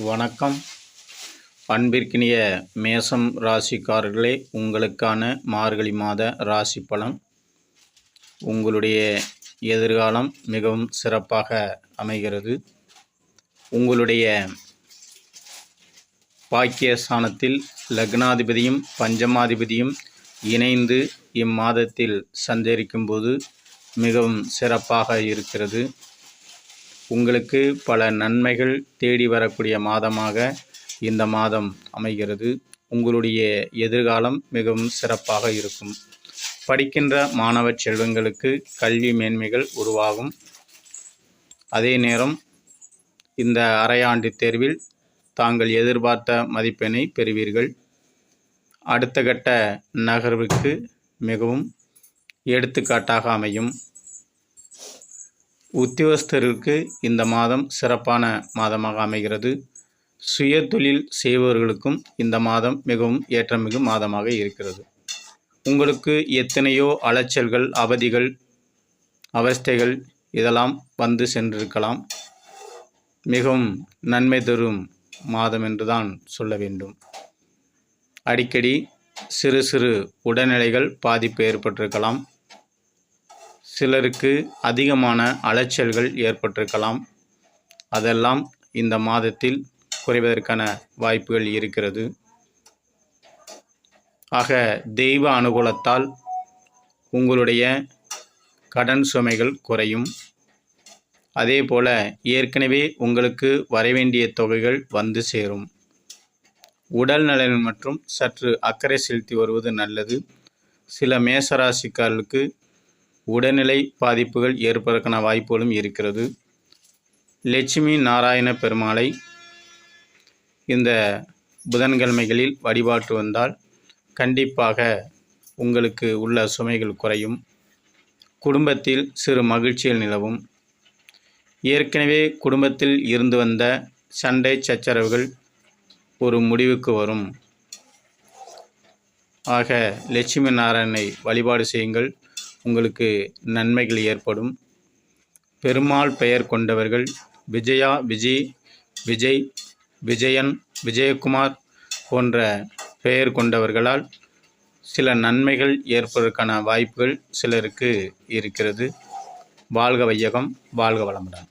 வணக்கம். அன்பிற்கினிய மேசம் ராசிக்காரர்களே, உங்களுக்கான மார்கழி மாத ராசி பலன். உங்களுடைய எதிர்காலம் மிகவும் சிறப்பாக அமைகிறது. உங்களுடைய பாக்கியஸ்தானத்தில் லக்னாதிபதியும் பஞ்சமாதிபதியும் இணைந்து இம்மாதத்தில் சஞ்சரிக்கும்போது மிகவும் சிறப்பாக இருக்கிறது. உங்களுக்கு பல நன்மைகள் தேடி வரக்கூடிய மாதமாக இந்த மாதம் அமைகிறது. உங்களுடைய எதிர்காலம் மிகவும் சிறப்பாக இருக்கும். படிக்கின்ற மாணவ செல்வங்களுக்கு கல்வி மேன்மைகள் உருவாகும். அதே நேரம் இந்த அரையாண்டு தேர்வில் தாங்கள் எதிர்பார்த்த மதிப்பெண்ணை பெறுவீர்கள். அடுத்த கட்ட நகர்வுக்கு மிகவும் எடுத்துக்காட்டாக அமையும். உத்தியோகஸ்தருக்கு இந்த மாதம் சிறப்பான மாதமாக அமைகிறது. சுய தொழில் செய்பவர்களுக்கும் இந்த மாதம் மிகவும் ஏற்றமிகு மாதமாக இருக்கிறது. உங்களுக்கு எத்தனையோ அலைச்சல்கள், அவதிகள், அவஸ்தைகள் இதெல்லாம் வந்து சென்றிருக்கலாம். மிகவும் நன்மை தரும் மாதம் என்றுதான் சொல்ல வேண்டும். அடிக்கடி சிறு சிறு உடல்நிலைகள் பாதிப்பு ஏற்பட்டிருக்கலாம். சிலருக்கு அதிகமான அலைச்சல்கள் ஏற்பட்டிருக்கலாம். அதெல்லாம் இந்த மாதத்தில் குறைவதற்கான வாய்ப்புகள் இருக்கிறது. ஆக தெய்வ அனுகூலத்தால் உங்களுடைய கடன் சுமைகள் குறையும். அதே போல ஏற்கனவே உங்களுக்கு வரவேண்டிய தொகைகள் வந்து சேரும். உடல் நலன் மற்றும் சற்று அக்கறை செலுத்தி வருவது நல்லது. சில மேசராசிக்காரர்களுக்கு உடல்நிலை பாதிப்புகள் ஏற்பதற்கான வாய்ப்புகளும் இருக்கிறது. லட்சுமி நாராயண பெருமாளை இந்த புதன்கிழமைகளில் வழிபாட்டு வந்தால் கண்டிப்பாக உங்களுக்கு உள்ள சுமைகள் குறையும். குடும்பத்தில் சிறு மகிழ்ச்சிகள் நிலவும். ஏற்கனவே குடும்பத்தில் இருந்து வந்த சண்டை சச்சரவுகள் ஒரு முடிவுக்கு வரும். ஆக லட்சுமி நாராயணனை வழிபாடு செய்யுங்கள். உங்களுக்கு நன்மைகள் ஏற்படும். பெருமாள் பெயர் கொண்டவர்கள் விஜயா, விஜய், விஜயன், விஜயகுமார் போன்ற பெயர் கொண்டவர்களால் சில நன்மைகள் ஏற்பதற்கான வாய்ப்புகள் சிலருக்கு இருக்கிறது. வாழ்க வையகம், வாழ்க வளமுடன்.